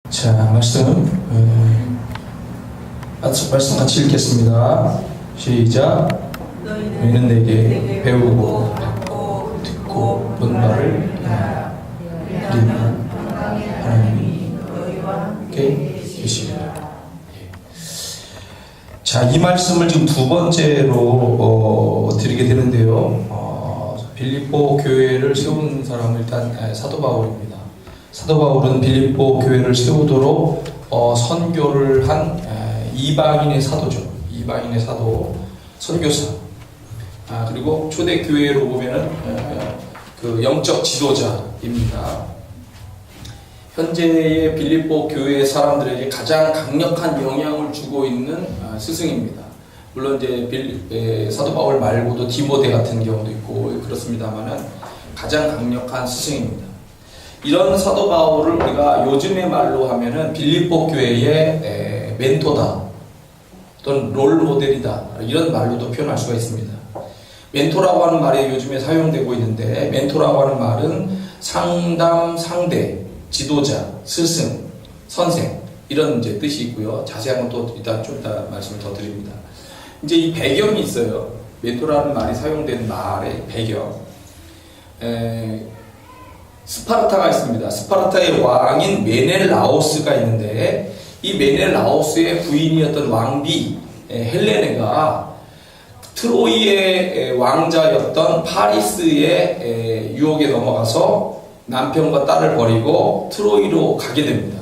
자, 말씀 같이 읽겠습니다. 시작. 너희는 내게 배우고 받고 듣고 본 말을 행하라. 그리면 하나님이 너희와 함께 계시리라. 자, 이 말씀을 지금 두 번째로 드리게 되는데요. 빌립보 교회를 세운 사람은 일단 사도 바울입니다. 사도 바울은 빌립보 교회를 세우도록 선교를 한 이방인의 사도죠. 이방인의 사도, 선교사. 그리고 초대 교회로 보면은 그 영적 지도자입니다. 현재의 빌립보 교회 사람들에게 가장 강력한 영향을 주고 있는 스승입니다. 물론 이제 사도 바울 말고도 디모데 같은 경우도 있고 그렇습니다만은 가장 강력한 스승입니다. 이런 사도 바울을 우리가 요즘의 말로 하면은 빌립보 교회의 멘토다 또는 롤 모델이다 이런 말로도 표현할 수가 있습니다. 멘토라고 하는 말이 요즘에 사용되고 있는데 멘토라고 하는 말은 상담, 상대, 지도자, 스승, 선생 이런 이제 뜻이 있고요. 자세한 건 또 좀 이따 말씀을 더 드립니다. 이제 이 배경이 있어요. 멘토라는 말이 사용된 말의 배경. 스파르타가 있습니다. 스파르타의 왕인 메넬라오스가 있는데 이 메넬라오스의 부인이었던 왕비 헬레네가 트로이의 왕자였던 파리스의 유혹에 넘어가서 남편과 딸을 버리고 트로이로 가게 됩니다.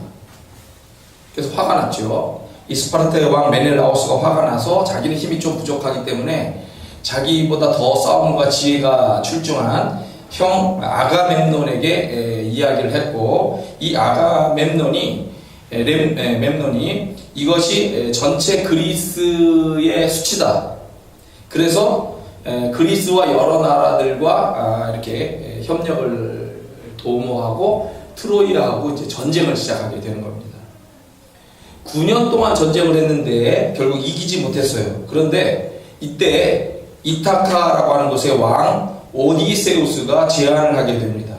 그래서 화가 났죠. 이 스파르타의 왕 메넬라오스가 화가 나서 자기는 힘이 좀 부족하기 때문에 자기보다 더 싸움과 지혜가 출중한 형 아가멤논에게 이야기를 했고 이 아가멤논이 이것이 전체 그리스의 수치다. 그래서 그리스와 여러 나라들과 이렇게 협력을 도모하고 트로이하고 이제 전쟁을 시작하게 되는 겁니다. 9년 동안 전쟁을 했는데 결국 이기지 못했어요. 그런데 이때 이타카라고 하는 곳의 왕 오디세우스가 제안을 하게 됩니다.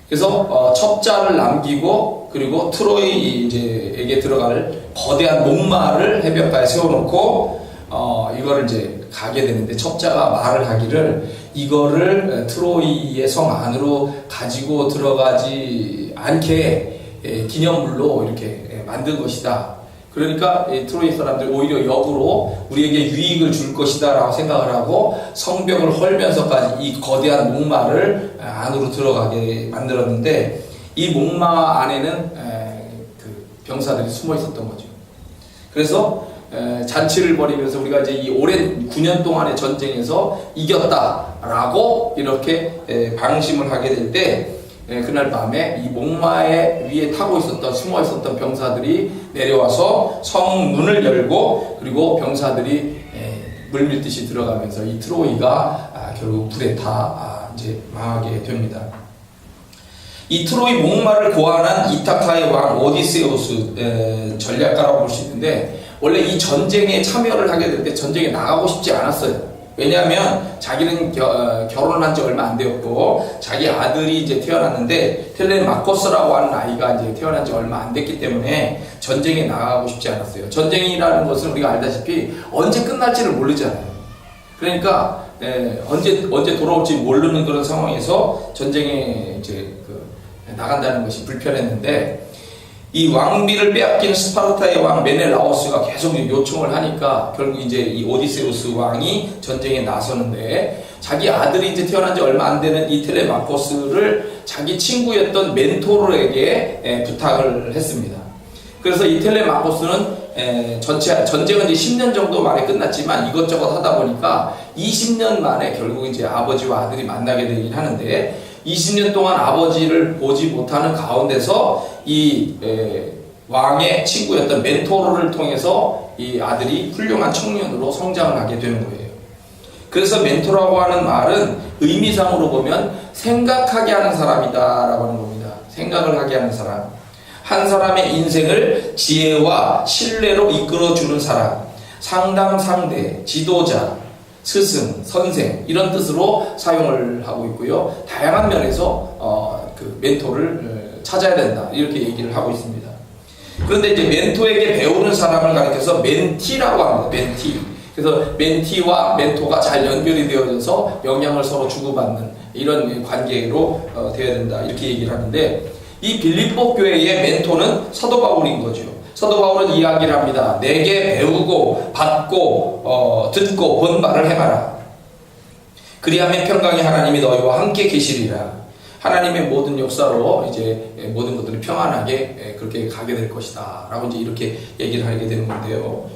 그래서 첩자를 남기고 그리고 트로이에게 들어갈 거대한 목마를 해변가에 세워놓고 이거를 이제 가게 되는데 첩자가 말을 하기를 이거를 트로이의 성 안으로 가지고 들어가지 않게 기념물로 이렇게 만든 것이다. 그러니까 트로이 사람들이 오히려 역으로 우리에게 유익을 줄 것이다 라고 생각을 하고 성벽을 헐면서까지 이 거대한 목마를 안으로 들어가게 만들었는데 이 목마 안에는 그 병사들이 숨어 있었던 거죠. 그래서 잔치를 벌이면서 우리가 이제 이 오랜 9년 동안의 전쟁에서 이겼다라고 이렇게 방심을 하게 될 때 그날 밤에 이 목마에 위에 타고 있었던 숨어 있었던 병사들이 내려와서 성문을 열고 그리고 병사들이 물밀듯이 들어가면서 이 트로이가 결국 불에 다 이제 망하게 됩니다. 이 트로이 목마를 고안한 이타카의 왕 오디세우스 전략가라고 볼 수 있는데 원래 이 전쟁에 참여를 하게 될 때 전쟁에 나가고 싶지 않았어요. 왜냐하면 자기는 결혼한 지 얼마 안 되었고 자기 아들이 이제 태어났는데 텔레마코스라고 하는 아이가 이제 태어난 지 얼마 안 됐기 때문에 전쟁에 나가고 싶지 않았어요. 전쟁이라는 것은 우리가 알다시피 언제 끝날지를 모르잖아요. 그러니까 언제 돌아올지 모르는 그런 상황에서 전쟁에 이제 나간다는 것이 불편했는데 이 왕비를 빼앗긴 스파르타의 왕 메넬라오스가 계속 요청을 하니까 결국 이제 이 오디세우스 왕이 전쟁에 나서는데 자기 아들이 이제 태어난 지 얼마 안 되는 이 텔레마코스를 자기 친구였던 멘토르에게 부탁을 했습니다. 그래서 이 텔레마코스는 전쟁은 이제 10년 정도 만에 끝났지만 이것저것 하다 보니까 20년 만에 결국 이제 아버지와 아들이 만나게 되긴 하는데 20년 동안 아버지를 보지 못하는 가운데서 이 왕의 친구였던 멘토르를 통해서 이 아들이 훌륭한 청년으로 성장을 하게 되는 거예요. 그래서 멘토라고 하는 말은 의미상으로 보면 생각하게 하는 사람이다라고 하는 겁니다. 생각을 하게 하는 사람. 한 사람의 인생을 지혜와 신뢰로 이끌어주는 사람. 상담 상대, 지도자, 스승, 선생 이런 뜻으로 사용을 하고 있고요. 다양한 면에서 그 멘토를 찾아야 된다. 이렇게 얘기를 하고 있습니다. 그런데 이제 멘토에게 배우는 사람을 가리켜서 멘티라고 합니다. 멘티. 그래서 멘티와 멘토가 잘 연결이 되어져서 영향을 서로 주고받는 이런 관계로 되어야 된다. 이렇게 얘기를 하는데, 이 빌립보 교회의 멘토는 사도 바울인 거죠. 사도 바울은 이야기를 합니다. 내게 배우고 받고 듣고 본 바를 행하라. 그리하면 평강의 하나님이 너희와 함께 계시리라. 하나님의 모든 역사로 이제 모든 것들이 평안하게 그렇게 가게 될 것이다 라고 이제 이렇게 얘기를 하게 되는 건데요.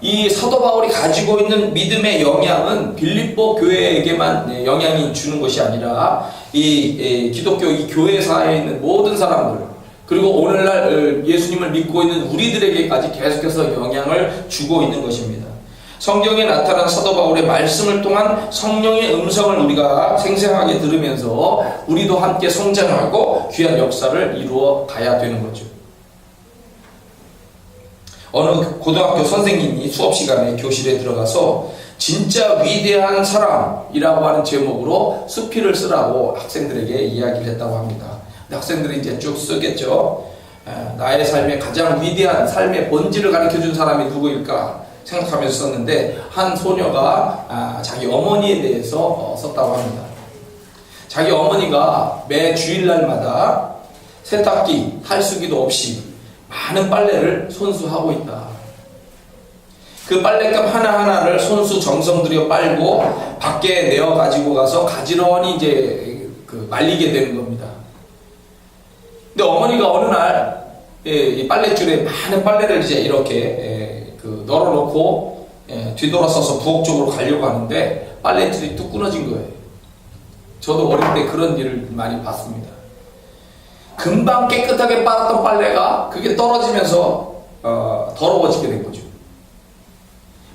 이 사도 바울이 가지고 있는 믿음의 영향은 빌립보 교회에게만 영향이 주는 것이 아니라 이 기독교 이 교회사에 있는 모든 사람들, 그리고 오늘날 예수님을 믿고 있는 우리들에게까지 계속해서 영향을 주고 있는 것입니다. 성경에 나타난 사도 바울의 말씀을 통한 성령의 음성을 우리가 생생하게 들으면서 우리도 함께 성장하고 귀한 역사를 이루어 가야 되는 거죠. 어느 고등학교 선생님이 수업 시간에 교실에 들어가서 진짜 위대한 사람이라고 하는 제목으로 수필을 쓰라고 학생들에게 이야기를 했다고 합니다. 근데 학생들이 이제 쭉 쓰겠죠. 나의 삶에 가장 위대한 삶의 본질을 가르쳐준 사람이 누구일까 생각하면서 썼는데, 한 소녀가 자기 어머니에 대해서 썼다고 합니다. 자기 어머니가 매 주일날마다 세탁기, 탈수기도 없이 많은 빨래를 손수하고 있다. 그 빨랫감 하나하나를 손수 정성 들여 빨고 밖에 내어 가지고 가서 가지런히 이제 말리게 되는 겁니다. 근데 어머니가 어느 날 이 빨랫줄에 많은 빨래를 이제 이렇게 널어놓고 뒤돌아서서 부엌 쪽으로 가려고 하는데 빨랫줄이 뚝 끊어진 거예요. 저도 어릴 때 그런 일을 많이 봤습니다. 금방 깨끗하게 빨았던 빨래가 그게 떨어지면서 더러워지게 된 거죠.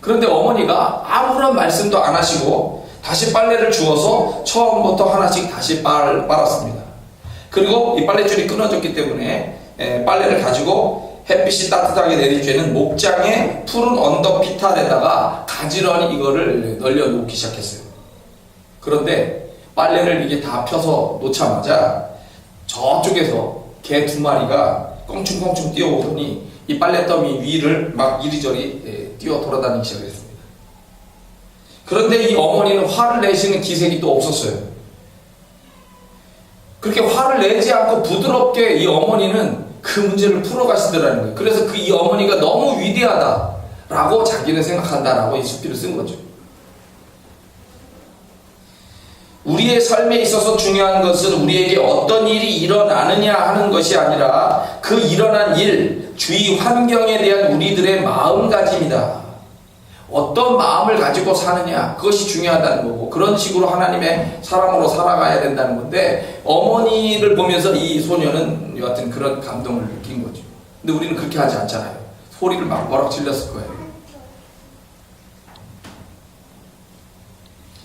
그런데 어머니가 아무런 말씀도 안 하시고 다시 빨래를 주워서 처음부터 하나씩 다시 빨았습니다. 그리고 이 빨랫줄이 끊어졌기 때문에 빨래를 가지고 햇빛이 따뜻하게 내리쬐는 목장의 푸른 언덕 비탈에다가 가지런히 이거를 널려놓기 시작했어요. 그런데 빨래를 이게 다 펴서 놓자마자 저쪽에서 개 2마리가 껑충껑충 뛰어오더니 이 빨래더미 위를 막 이리저리 뛰어 돌아다니기 시작했습니다. 그런데 이 어머니는 화를 내시는 기색이 또 없었어요. 그렇게 화를 내지 않고 부드럽게 이 어머니는 그 문제를 풀어가시더라는 거예요. 그래서 이 어머니가 너무 위대하다라고 자기는 생각한다라고 이 수필을 쓴 거죠. 우리의 삶에 있어서 중요한 것은 우리에게 어떤 일이 일어나느냐 하는 것이 아니라 그 일어난 일, 주위 환경에 대한 우리들의 마음가짐이다. 어떤 마음을 가지고 사느냐, 그것이 중요하다는 거고, 그런 식으로 하나님의 사람으로 살아가야 된다는 건데, 어머니를 보면서 이 소녀는 여하튼 그런 감동을 느낀 거죠. 근데 우리는 그렇게 하지 않잖아요. 소리를 막 버럭 질렀을 거예요.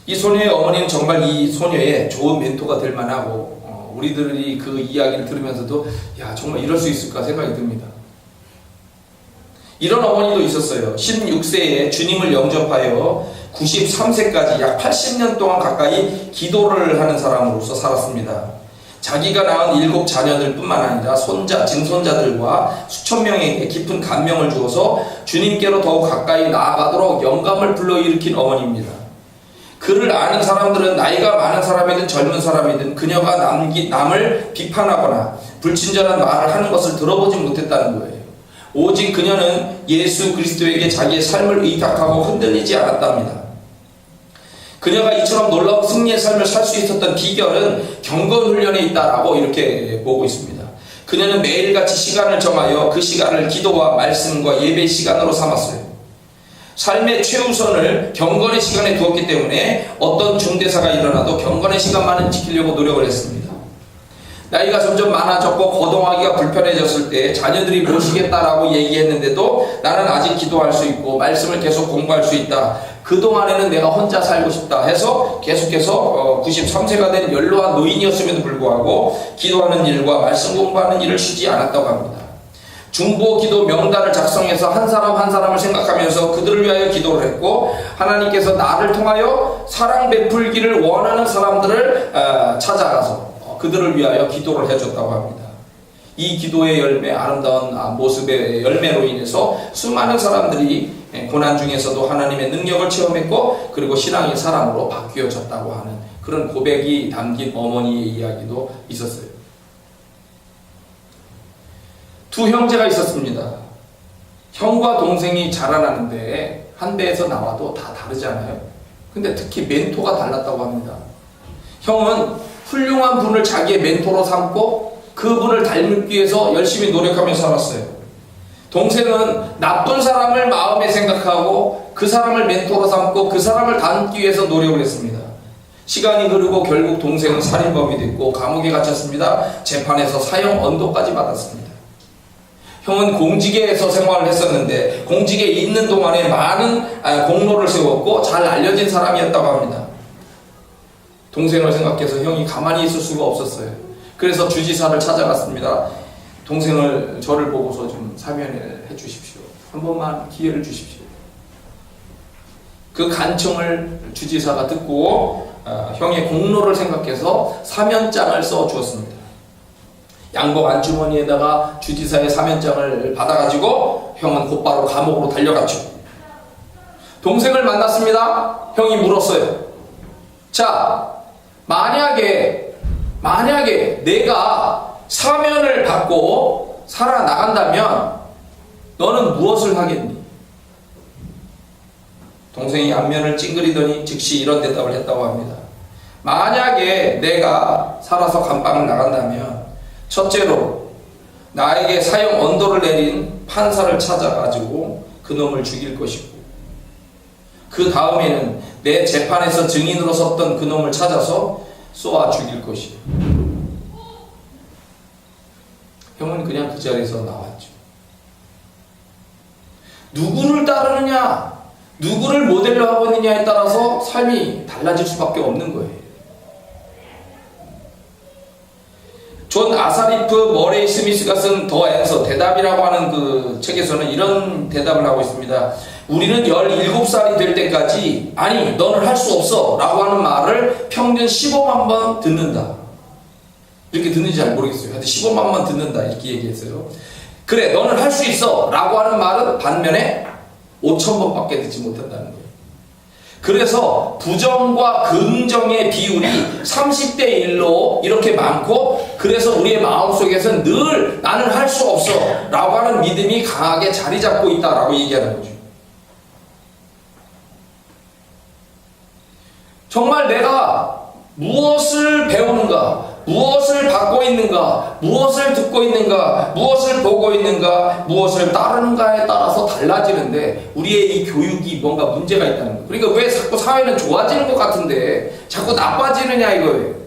이 소녀의 어머니는 정말 이 소녀의 좋은 멘토가 될 만하고, 우리들이 그 이야기를 들으면서도 야, 정말 이럴 수 있을까 생각이 듭니다. 이런 어머니도 있었어요. 16세에 주님을 영접하여 93세까지 약 80년 동안 가까이 기도를 하는 사람으로서 살았습니다. 자기가 낳은 7 자녀들 뿐만 아니라 손자, 증손자들과 수천 명에게 깊은 감명을 주어서 주님께로 더욱 가까이 나아가도록 영감을 불러일으킨 어머니입니다. 그를 아는 사람들은 나이가 많은 사람이든 젊은 사람이든 그녀가 남을 비판하거나 불친절한 말을 하는 것을 들어보지 못했다는 거예요. 오직 그녀는 예수 그리스도에게 자기의 삶을 의탁하고 흔들리지 않았답니다. 그녀가 이처럼 놀라운 승리의 삶을 살 수 있었던 비결은 경건 훈련에 있다라고 이렇게 보고 있습니다. 그녀는 매일같이 시간을 정하여 그 시간을 기도와 말씀과 예배 시간으로 삼았어요. 삶의 최우선을 경건의 시간에 두었기 때문에 어떤 중대사가 일어나도 경건의 시간만은 지키려고 노력을 했습니다. 나이가 점점 많아졌고 거동하기가 불편해졌을 때 자녀들이 모시겠다라고 얘기했는데도 나는 아직 기도할 수 있고 말씀을 계속 공부할 수 있다. 그동안에는 내가 혼자 살고 싶다 해서 계속해서 93세가 된 연로한 노인이었음에도 불구하고 기도하는 일과 말씀 공부하는 일을 쉬지 않았다고 합니다. 중보 기도 명단을 작성해서 한 사람 한 사람을 생각하면서 그들을 위하여 기도를 했고, 하나님께서 나를 통하여 사랑 베풀기를 원하는 사람들을 찾아가서 그들을 위하여 기도를 해줬다고 합니다. 이 기도의 열매, 아름다운 모습의 열매로 인해서 수많은 사람들이 고난 중에서도 하나님의 능력을 체험했고 그리고 신앙의 사람으로 바뀌어졌다고 하는 그런 고백이 담긴 어머니의 이야기도 있었어요. 두 형제가 있었습니다. 형과 동생이 자라나는데 한 배에서 나와도 다 다르잖아요. 근데 특히 멘토가 달랐다고 합니다. 형은 훌륭한 분을 자기의 멘토로 삼고 그분을 닮기 위해서 열심히 노력하며 살았어요. 동생은 나쁜 사람을 마음에 생각하고 그 사람을 멘토로 삼고 그 사람을 닮기 위해서 노력을 했습니다. 시간이 흐르고 결국 동생은 살인범이 됐고 감옥에 갇혔습니다. 재판에서 사형 언도까지 받았습니다. 형은 공직에서 생활을 했었는데 공직에 있는 동안에 많은 공로를 세웠고 잘 알려진 사람이었다고 합니다. 동생을 생각해서 형이 가만히 있을 수가 없었어요. 그래서 주지사를 찾아갔습니다. 동생을 저를 보고서 좀 사면을 해주십시오. 한 번만 기회를 주십시오. 그 간청을 주지사가 듣고 형의 공로를 생각해서 사면장을 써주었습니다. 양복 안주머니에다가 주지사의 사면장을 받아가지고 형은 곧바로 감옥으로 달려갔죠. 동생을 만났습니다. 형이 물었어요. 자, 만약에 내가 사면을 받고 살아나간다면 너는 무엇을 하겠니? 동생이 안면을 찡그리더니 즉시 이런 대답을 했다고 합니다. 만약에 내가 살아서 감방을 나간다면 첫째로 나에게 사형 언도를 내린 판사를 찾아가지고 그놈을 죽일 것이고 그 다음에는 내 재판에서 증인으로 섰던 그놈을 찾아서 쏘아 죽일 것이고 형은 그냥 그 자리에서 나왔죠. 누구를 따르느냐 누구를 모델로 하고 있느냐에 따라서 삶이 달라질 수밖에 없는 거예요. 존 아사리프 머레이 스미스가 쓴 더 앤서 대답이라고 하는 그 책에서는 이런 대답을 하고 있습니다. 우리는 17살이 될 때까지 아니 너는 할 수 없어 라고 하는 말을 평균 15만 번 듣는다. 이렇게 듣는지 잘 모르겠어요. 하여튼 15만 번 듣는다 이렇게 얘기했어요. 그래 너는 할 수 있어 라고 하는 말은 반면에 5,000번 밖에 듣지 못한다는 거예요. 그래서 부정과 긍정의 비율이 30대 1로 이렇게 많고 그래서 우리의 마음속에서는 늘 나는 할 수 없어 라고 하는 믿음이 강하게 자리 잡고 있다라고 얘기하는 거죠. 정말 내가 무엇을 배우는가, 무엇을 받고 있는가, 무엇을 듣고 있는가, 무엇을 보고 있는가, 무엇을 따르는가에 따라서 달라지는데 우리의 이 교육이 뭔가 문제가 있다는 거예요. 그러니까 왜 자꾸 사회는 좋아지는 것 같은데 자꾸 나빠지느냐 이거예요.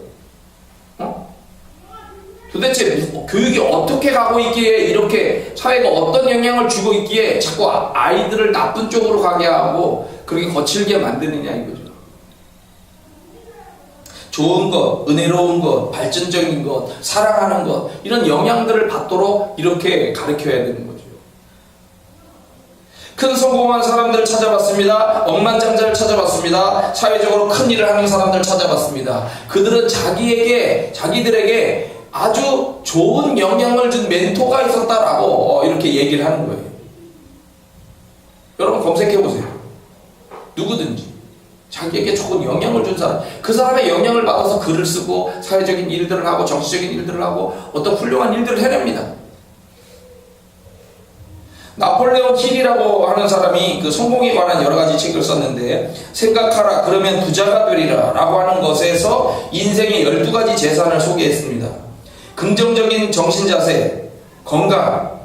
도대체 교육이 어떻게 가고 있기에 이렇게 사회가 어떤 영향을 주고 있기에 자꾸 아이들을 나쁜 쪽으로 가게 하고 그렇게 거칠게 만드느냐 이거죠. 좋은 것, 은혜로운 것, 발전적인 것, 사랑하는 것 이런 영향들을 받도록 이렇게 가르쳐야 되는 거죠. 큰 성공한 사람들을 찾아봤습니다. 억만장자를 찾아봤습니다. 사회적으로 큰 일을 하는 사람들을 찾아봤습니다. 그들은 자기들에게 아주 좋은 영향을 준 멘토가 있었다라고 이렇게 얘기를 하는 거예요. 여러분 검색해보세요. 누구든지 자기에게 좋은 영향을 준 사람, 그 사람의 영향을 받아서 글을 쓰고 사회적인 일들을 하고 정치적인 일들을 하고 어떤 훌륭한 일들을 해냅니다. 나폴레옹 힐이라고 하는 사람이 그 성공에 관한 여러 가지 책을 썼는데 생각하라 그러면 부자가 되리라 라고 하는 것에서 인생의 12가지 재산을 소개했습니다. 긍정적인 정신자세, 건강,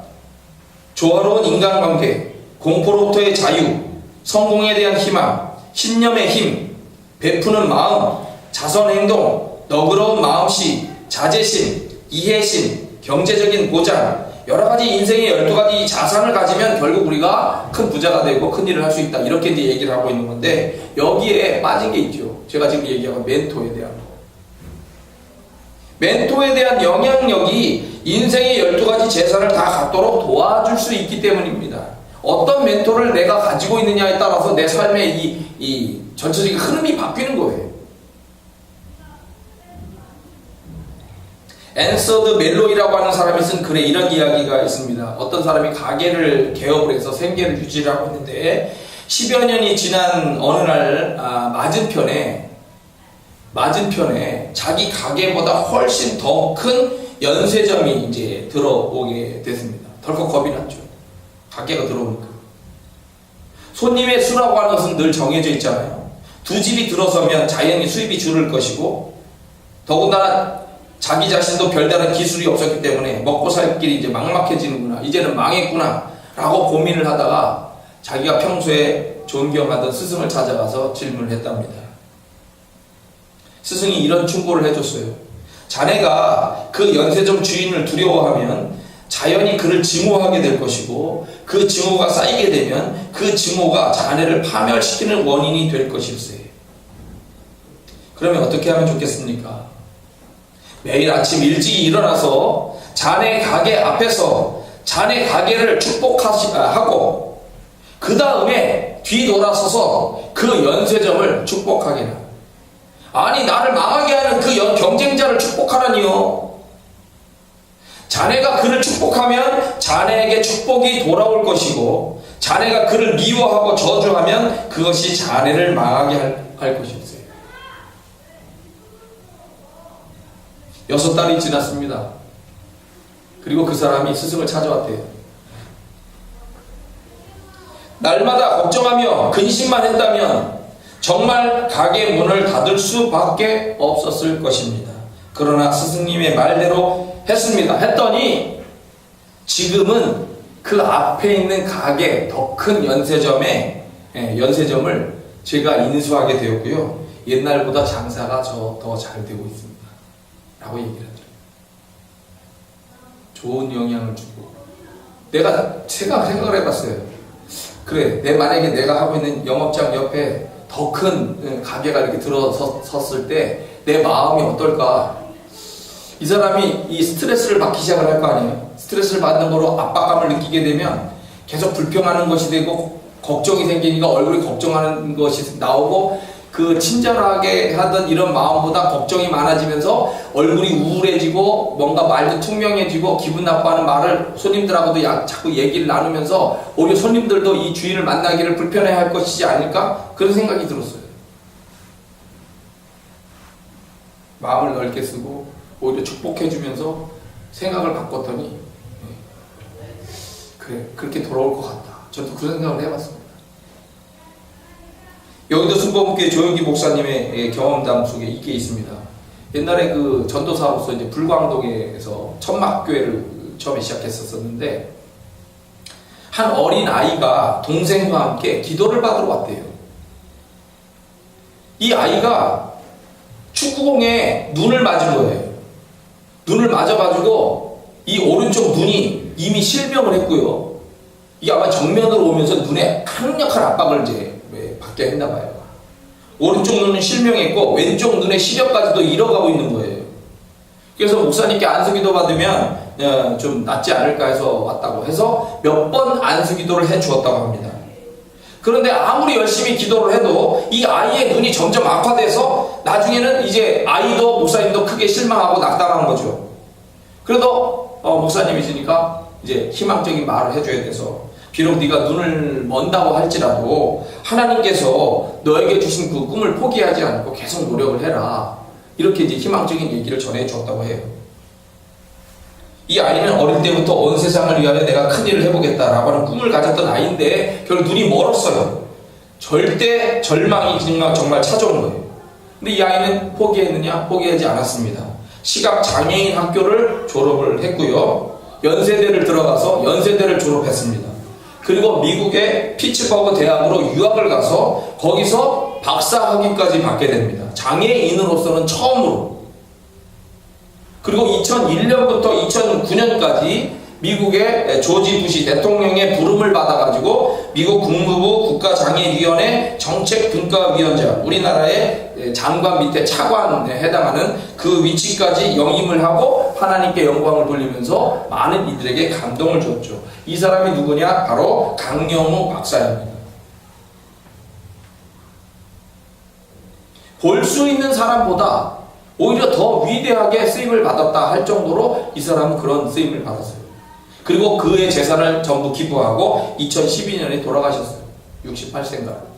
조화로운 인간관계, 공포로부터의 자유, 성공에 대한 희망, 신념의 힘, 베푸는 마음, 자선행동, 너그러운 마음씨, 자제심, 이해심, 경제적인 보장, 여러가지 인생의 12가지 자산을 가지면 결국 우리가 큰 부자가 되고 큰 일을 할 수 있다 이렇게 이제 얘기를 하고 있는 건데 여기에 빠진 게 있죠. 제가 지금 얘기한 멘토에 대한 거. 멘토에 대한 영향력이 인생의 12가지 재산을 다 갖도록 도와줄 수 있기 때문입니다. 어떤 멘토를 내가 가지고 있느냐에 따라서 내 삶의 이 전체적인 흐름이 바뀌는 거예요. 앤서드 멜로이라고 하는 사람이 쓴 글에 이런 이야기가 있습니다. 어떤 사람이 가게를 개업을 해서 생계를 유지를 하고 있는데 10여 년이 지난 어느 날 맞은편에 자기 가게보다 훨씬 더 큰 연쇄점이 이제 들어오게 됐습니다. 덜컥 겁이 났죠. 가게가 들어오니까. 손님의 수라고 하는 것은 늘 정해져 있잖아요. 두 집이 들어서면 자연히 수입이 줄을 것이고, 더군다나 자기 자신도 별다른 기술이 없었기 때문에 먹고 살 길이 이제 막막해지는구나, 이제는 망했구나 라고 고민을 하다가 자기가 평소에 존경하던 스승을 찾아가서 질문을 했답니다. 스승이 이런 충고를 해줬어요. 자네가 그 연쇄점 주인을 두려워하면 자연히 그를 증오하게 될 것이고, 그 증오가 쌓이게 되면 그 증오가 자네를 파멸시키는 원인이 될 것일세. 그러면 어떻게 하면 좋겠습니까? 매일 아침 일찍 일어나서 자네 가게 앞에서 자네 가게를 축복하고, 그 다음에 뒤돌아서서 그 연쇄점을 축복하게라. 아니, 나를 망하게 하는 그 경쟁자를 축복하라니요. 자네가 그를 축복하면 자네에게 축복이 돌아올 것이고, 자네가 그를 미워하고 저주하면 그것이 자네를 망하게 할 것이었어요. 6달이 지났습니다. 그리고 그 사람이 스승을 찾아왔대요. 날마다 걱정하며 근심만 했다면 정말 가게 문을 닫을 수밖에 없었을 것입니다. 그러나 스승님의 말대로 했더니 지금은 그 앞에 있는 가게 더 큰 연쇄점을 제가 인수하게 되었고요. 옛날보다 장사가 더 잘 되고 있습니다. 라고 얘기를 하죠. 좋은 영향을 주고. 제가 생각을 해봤어요. 그래, 만약에 내가 하고 있는 영업장 옆에 더 큰 가게가 이렇게 들어섰을 때 내 마음이 어떨까? 이 사람이 이 스트레스를 받기 시작을 할 거 아니에요. 스트레스를 받는 거로 압박감을 느끼게 되면 계속 불평하는 것이 되고, 걱정이 생기니까 얼굴이 걱정하는 것이 나오고, 그 친절하게 하던 이런 마음보다 걱정이 많아지면서 얼굴이 우울해지고, 뭔가 말도 퉁명해지고, 기분 나빠하는 말을 손님들하고도 자꾸 얘기를 나누면서 오히려 손님들도 이 주인을 만나기를 불편해할 것이지 않을까? 그런 생각이 들었어요. 마음을 넓게 쓰고 오히려 축복해주면서 생각을 바꿨더니, 그래, 그렇게 돌아올 것 같다. 저도 그런 생각을 해봤습니다. 여기도 순복음교회 조영기 목사님의 경험담 속에 이게 있습니다. 옛날에 그 전도사로서 이제 불광동에서 천막교회를 처음에 시작했었는데, 한 어린 아이가 동생과 함께 기도를 받으러 왔대요. 이 아이가 축구공에 눈을 맞은 거예요. 눈을 맞아가지고 이 오른쪽 눈이 이미 실명을 했고요. 이게 아마 정면으로 오면서 눈에 강력한 압박을 이제 받게 했나봐요. 오른쪽 눈은 실명했고 왼쪽 눈의 시력까지도 잃어가고 있는 거예요. 그래서 목사님께 안수기도 받으면 좀 낫지 않을까 해서 왔다고 해서 몇 번 안수기도를 해 주었다고 합니다. 그런데 아무리 열심히 기도를 해도 이 아이의 눈이 점점 악화돼서 나중에는 이제 아이도 목사님도 크게 실망하고 낙담한 거죠. 그래도 목사님이시니까 이제 희망적인 말을 해줘야 돼서, 비록 네가 눈을 먼다고 할지라도 하나님께서 너에게 주신 그 꿈을 포기하지 않고 계속 노력을 해라, 이렇게 이제 희망적인 얘기를 전해 주었다고 해요. 이 아이는 어릴 때부터 온 세상을 위하여 내가 큰일을 해보겠다라고 하는 꿈을 가졌던 아이인데 결국 눈이 멀었어요. 절대 절망이 정말 찾아온 거예요. 근데 이 아이는 포기했느냐? 포기하지 않았습니다. 시각장애인 학교를 졸업을 했고요. 연세대를 들어가서 연세대를 졸업했습니다. 그리고 미국의 피츠버그 대학으로 유학을 가서 거기서 박사학위까지 받게 됩니다. 장애인으로서는 처음으로. 그리고 2001년부터 2009년까지 미국의 조지 부시 대통령의 부름을 받아가지고 미국 국무부 국가장애위원회 정책분과위원장, 우리나라의 장관 밑에 차관에 해당하는 그 위치까지 영임을 하고 하나님께 영광을 돌리면서 많은 이들에게 감동을 줬죠. 이 사람이 누구냐? 바로 강영우 박사입니다. 볼 수 있는 사람보다 오히려 더 위대하게 쓰임을 받았다 할 정도로 이 사람은 그런 쓰임을 받았어요. 그리고 그의 재산을 전부 기부하고 2012년에 돌아가셨어요. 68세인가.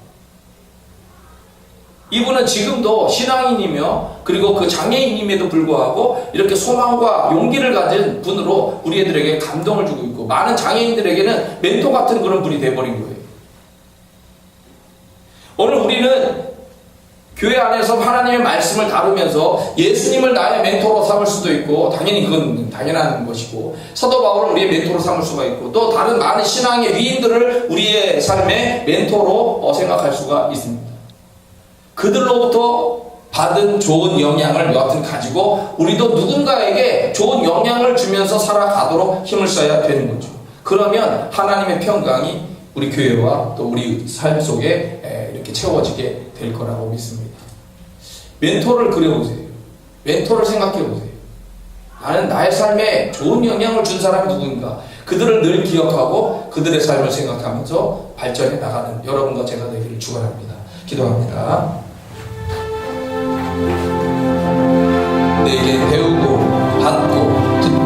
이분은 지금도 신앙인이며 그리고 그 장애인임에도 불구하고 이렇게 소망과 용기를 가진 분으로 우리 애들에게 감동을 주고 있고, 많은 장애인들에게는 멘토 같은 그런 분이 돼버린 거예요. 오늘 우리는 교회 안에서 하나님의 말씀을 다루면서 예수님을 나의 멘토로 삼을 수도 있고, 당연히 그건 당연한 것이고, 사도 바울을 우리의 멘토로 삼을 수가 있고, 또 다른 많은 신앙의 위인들을 우리의 삶의 멘토로 생각할 수가 있습니다. 그들로부터 받은 좋은 영향을 여하튼 가지고 우리도 누군가에게 좋은 영향을 주면서 살아가도록 힘을 써야 되는 거죠. 그러면 하나님의 평강이 우리 교회와 또 우리 삶 속에 이렇게 채워지게 될 거라고 믿습니다. 멘토를 그려보세요. 멘토를 생각해보세요. 나는 나의 삶에 좋은 영향을 준 사람이 누구인가? 그들을 늘 기억하고 그들의 삶을 생각하면서 발전해 나가는 여러분과 제가 되기를 축원합니다. 기도합니다. 내게 배우고 받고 듣고